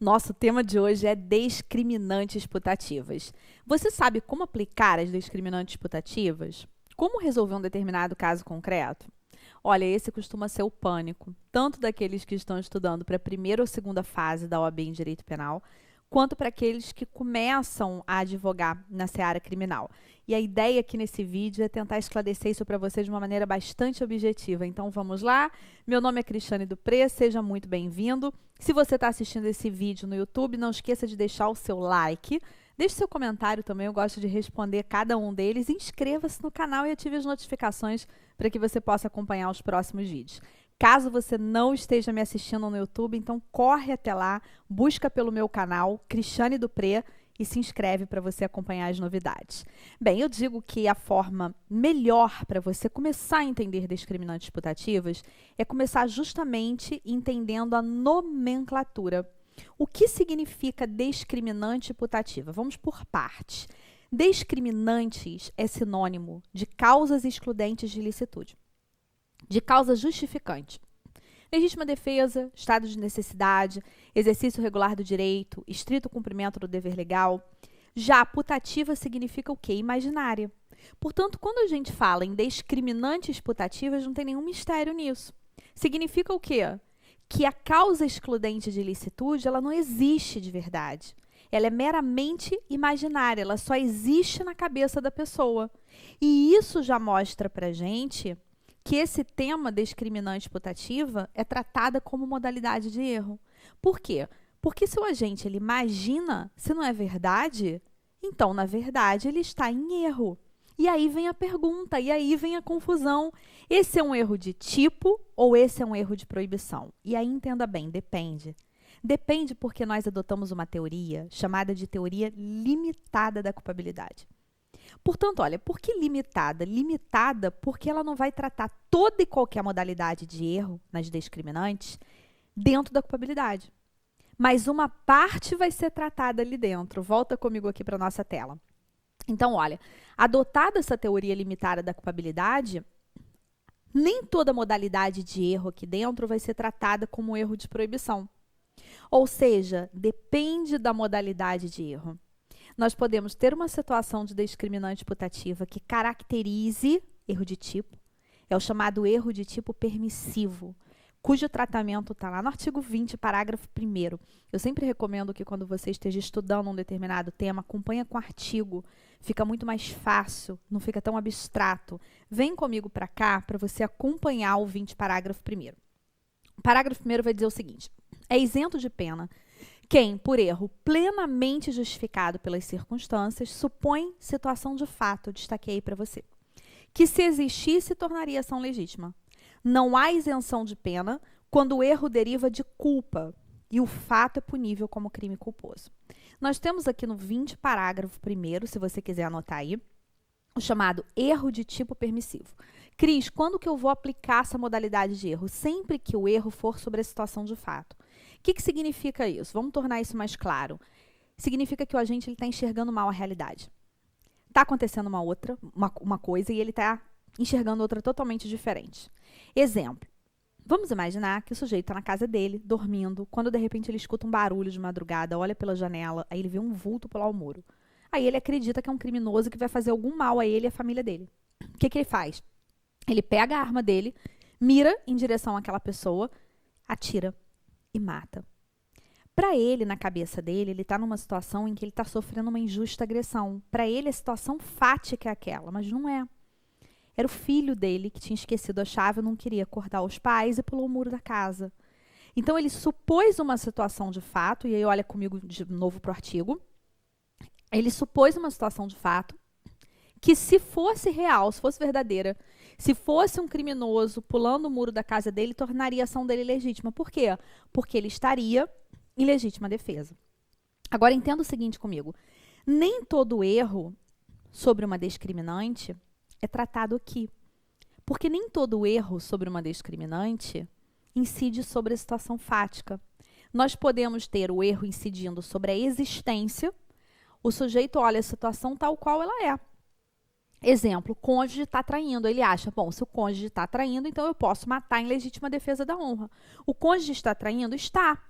Nosso tema de hoje é discriminantes putativas. Você sabe como aplicar as discriminantes putativas? Como resolver um determinado caso concreto? Olha, esse costuma ser o pânico, tanto daqueles que estão estudando para a primeira ou segunda fase da OAB em Direito Penal, quanto para aqueles que começam a advogar na seara criminal. E a ideia aqui nesse vídeo é tentar esclarecer isso para você de uma maneira bastante objetiva. Então vamos lá, meu nome é Cristiane Dupré, seja muito bem-vindo. Se você está assistindo esse vídeo no YouTube, não esqueça de deixar o seu like, deixe seu comentário também, eu gosto de responder cada um deles. Inscreva-se no canal e ative as notificações para que você possa acompanhar os próximos vídeos. Caso você não esteja me assistindo no YouTube, então corre até lá, busca pelo meu canal, Cristiane Dupré, e se inscreve para você acompanhar as novidades. Bem, eu digo que a forma melhor para você começar a entender discriminantes putativas é começar justamente entendendo a nomenclatura. O que significa discriminante putativa? Vamos por partes. Discriminantes é sinônimo de causas excludentes de ilicitude, de causa justificante. Legítima defesa, estado de necessidade, exercício regular do direito, estrito cumprimento do dever legal. Já putativa significa o quê? Imaginária. Portanto, quando a gente fala em discriminantes putativas, não tem nenhum mistério nisso. Significa o quê? Que a causa excludente de ilicitude, ela não existe de verdade. Ela é meramente imaginária, ela só existe na cabeça da pessoa. E isso já mostra pra gente que esse tema discriminante putativa é tratada como modalidade de erro. Por quê? Porque se o agente ele imagina, se não é verdade, então, na verdade, ele está em erro. E aí vem a pergunta, e aí vem a confusão. Esse é um erro de tipo ou esse é um erro de proibição? E aí entenda bem, depende. Depende porque nós adotamos uma teoria chamada de teoria limitada da culpabilidade. Portanto, olha, por que limitada? Limitada porque ela não vai tratar toda e qualquer modalidade de erro nas discriminantes dentro da culpabilidade. Mas uma parte vai ser tratada ali dentro. Volta comigo aqui para a nossa tela. Então, olha, adotada essa teoria limitada da culpabilidade, nem toda modalidade de erro aqui dentro vai ser tratada como erro de proibição. Ou seja, depende da modalidade de erro. Nós podemos ter uma situação de discriminante putativa que caracterize erro de tipo, é o chamado erro de tipo permissivo, cujo tratamento está lá no artigo 20, parágrafo 1º. Eu sempre recomendo que quando você esteja estudando um determinado tema, acompanhe com o artigo, fica muito mais fácil, não fica tão abstrato. Vem comigo para cá para você acompanhar o 20, parágrafo 1º. O parágrafo 1º vai dizer o seguinte: é isento de pena quem, por erro plenamente justificado pelas circunstâncias, supõe situação de fato, destaquei aí para você, que se existisse tornaria ação legítima. Não há isenção de pena quando o erro deriva de culpa e o fato é punível como crime culposo. Nós temos aqui no 20, parágrafo 1º, se você quiser anotar aí, o chamado erro de tipo permissivo. Cris, quando que eu vou aplicar essa modalidade de erro? Sempre que o erro for sobre a situação de fato. O que significa isso? Vamos tornar isso mais claro. Significa que o agente está enxergando mal a realidade. Está acontecendo uma coisa e ele está enxergando outra totalmente diferente. Exemplo. Vamos imaginar que o sujeito está na casa dele, dormindo, quando de repente ele escuta um barulho de madrugada, olha pela janela, aí ele vê um vulto pular o muro. Aí ele acredita que é um criminoso que vai fazer algum mal a ele e à família dele. O que ele faz? Ele pega a arma dele, mira em direção àquela pessoa, atira e mata. Para ele, na cabeça dele, ele está numa situação em que ele está sofrendo uma injusta agressão. Para ele, a situação fática é aquela, mas não é. Era o filho dele que tinha esquecido a chave, não queria acordar os pais e pulou o muro da casa. Então, ele supôs uma situação de fato, e aí olha comigo de novo para o artigo. Ele supôs uma situação de fato que, se fosse real, se fosse verdadeira, se fosse um criminoso pulando o muro da casa dele, tornaria a ação dele legítima. Por quê? Porque ele estaria em legítima defesa. Agora, entenda o seguinte comigo. Nem todo erro sobre uma discriminante é tratado aqui. Porque nem todo erro sobre uma discriminante incide sobre a situação fática. Nós podemos ter o erro incidindo sobre a existência. O sujeito olha a situação tal qual ela é. Exemplo, o cônjuge está traindo. Ele acha, bom, se o cônjuge está traindo, então eu posso matar em legítima defesa da honra. O cônjuge está traindo? Está.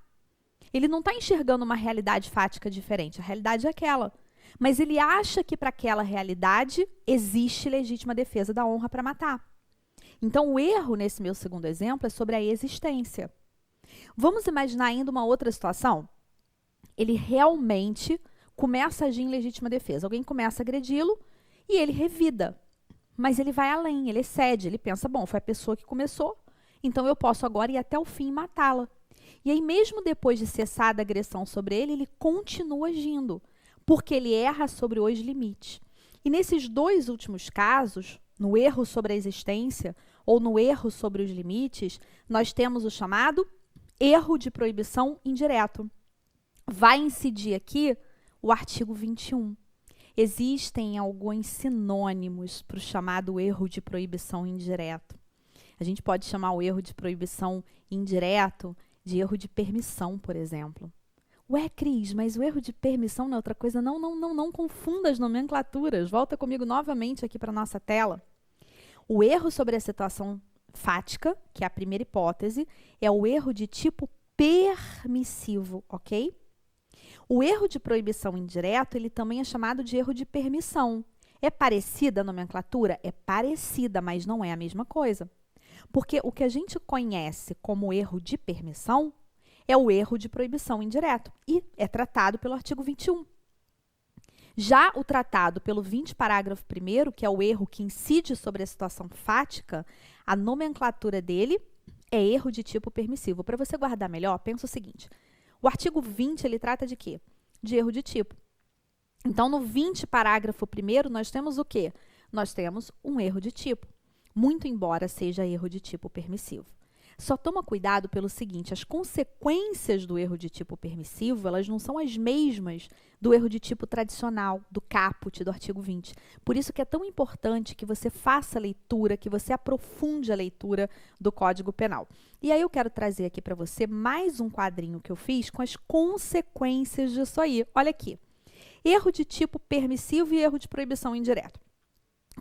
Ele não está enxergando uma realidade fática diferente, a realidade é aquela. Mas ele acha que para aquela realidade existe legítima defesa da honra para matar. Então, o erro, nesse meu segundo exemplo, é sobre a existência. Vamos imaginar ainda uma outra situação? Ele realmente começa a agir em legítima defesa. Alguém começa a agredi-lo e ele revida. Mas ele vai além, ele excede, ele pensa, bom, foi a pessoa que começou, então eu posso agora ir até o fim e matá-la. E aí, mesmo depois de cessar a agressão sobre ele, ele continua agindo, porque ele erra sobre os limites. E nesses dois últimos casos, no erro sobre a existência ou no erro sobre os limites, nós temos o chamado erro de proibição indireto. Vai incidir aqui o artigo 21. Existem alguns sinônimos para o chamado erro de proibição indireto. A gente pode chamar o erro de proibição indireto de erro de permissão, por exemplo. Ué, Cris, mas o erro de permissão não é outra coisa? Não confunda as nomenclaturas. Volta comigo novamente aqui para a nossa tela. O erro sobre a situação fática, que é a primeira hipótese, é o erro de tipo permissivo, ok? O erro de proibição indireto, ele também é chamado de erro de permissão. É parecida a nomenclatura? É parecida, mas não é a mesma coisa. Porque o que a gente conhece como erro de permissão é o erro de proibição indireto e é tratado pelo artigo 21. Já o tratado pelo 20, parágrafo 1º, que é o erro que incide sobre a situação fática, a nomenclatura dele é erro de tipo permissivo. Para você guardar melhor, pensa o seguinte. O artigo 20, ele trata de quê? De erro de tipo. Então, no 20, parágrafo 1º, nós temos o quê? Nós temos um erro de tipo, muito embora seja erro de tipo permissivo. Só toma cuidado pelo seguinte, as consequências do erro de tipo permissivo, elas não são as mesmas do erro de tipo tradicional, do caput, do artigo 20. Por isso que é tão importante que você faça a leitura, que você aprofunde a leitura do Código Penal. E aí eu quero trazer aqui para você mais um quadrinho que eu fiz com as consequências disso aí. Olha aqui. Erro de tipo permissivo e erro de proibição indireta.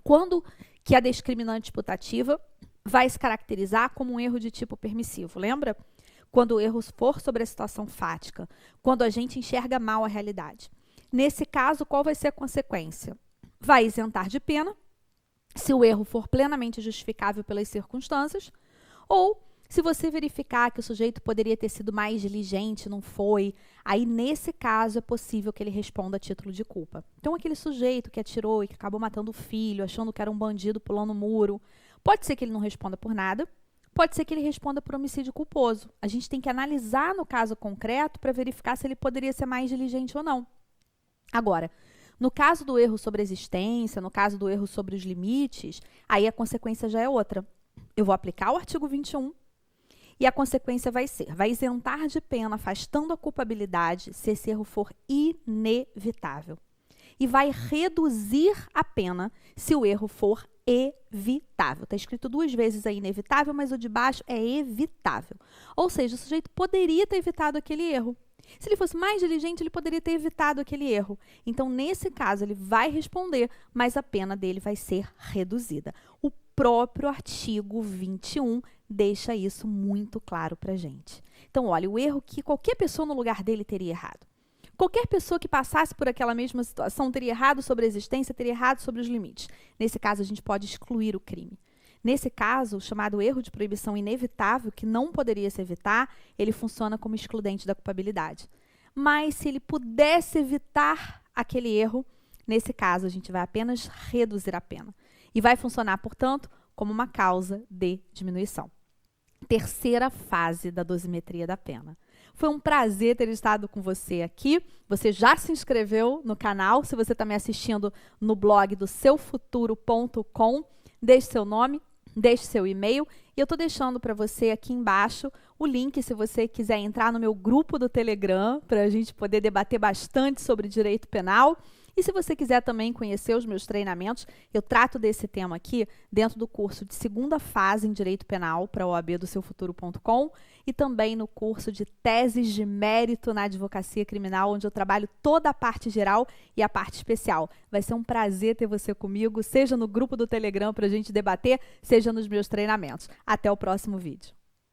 Quando que a discriminante putativa vai se caracterizar como um erro de tipo permissivo, lembra? Quando o erro for sobre a situação fática, quando a gente enxerga mal a realidade. Nesse caso, qual vai ser a consequência? Vai isentar de pena, se o erro for plenamente justificável pelas circunstâncias, ou se você verificar que o sujeito poderia ter sido mais diligente, não foi, aí nesse caso é possível que ele responda a título de culpa. Então, aquele sujeito que atirou e que acabou matando o filho, achando que era um bandido pulando o muro, pode ser que ele não responda por nada, pode ser que ele responda por homicídio culposo. A gente tem que analisar no caso concreto para verificar se ele poderia ser mais diligente ou não. Agora, no caso do erro sobre a existência, no caso do erro sobre os limites, aí a consequência já é outra. Eu vou aplicar o artigo 21 e a consequência vai ser, vai isentar de pena, afastando a culpabilidade, se esse erro for inevitável. E vai reduzir a pena se o erro for evitável. Está escrito 2 vezes aí inevitável, mas o de baixo é evitável. Ou seja, o sujeito poderia ter evitado aquele erro. Se ele fosse mais diligente, ele poderia ter evitado aquele erro. Então, nesse caso, ele vai responder, mas a pena dele vai ser reduzida. O próprio artigo 21 deixa isso muito claro para a gente. Então, olha, o erro que qualquer pessoa no lugar dele teria errado. Qualquer pessoa que passasse por aquela mesma situação teria errado sobre a existência, teria errado sobre os limites. Nesse caso, a gente pode excluir o crime. Nesse caso, o chamado erro de proibição inevitável, que não poderia se evitar, ele funciona como excludente da culpabilidade. Mas, se ele pudesse evitar aquele erro, nesse caso, a gente vai apenas reduzir a pena. E vai funcionar, portanto, como uma causa de diminuição. Terceira fase da dosimetria da pena. Foi um prazer ter estado com você aqui. Você já se inscreveu no canal? Se você está me assistindo no blog do seufuturo.com, deixe seu nome, deixe seu e-mail. E eu estou deixando para você aqui embaixo o link, se você quiser entrar no meu grupo do Telegram, para a gente poder debater bastante sobre direito penal. E se você quiser também conhecer os meus treinamentos, eu trato desse tema aqui dentro do curso de segunda fase em Direito Penal para a OAB do seufuturo.com e também no curso de teses de mérito na advocacia criminal, onde eu trabalho toda a parte geral e a parte especial. Vai ser um prazer ter você comigo, seja no grupo do Telegram para a gente debater, seja nos meus treinamentos. Até o próximo vídeo.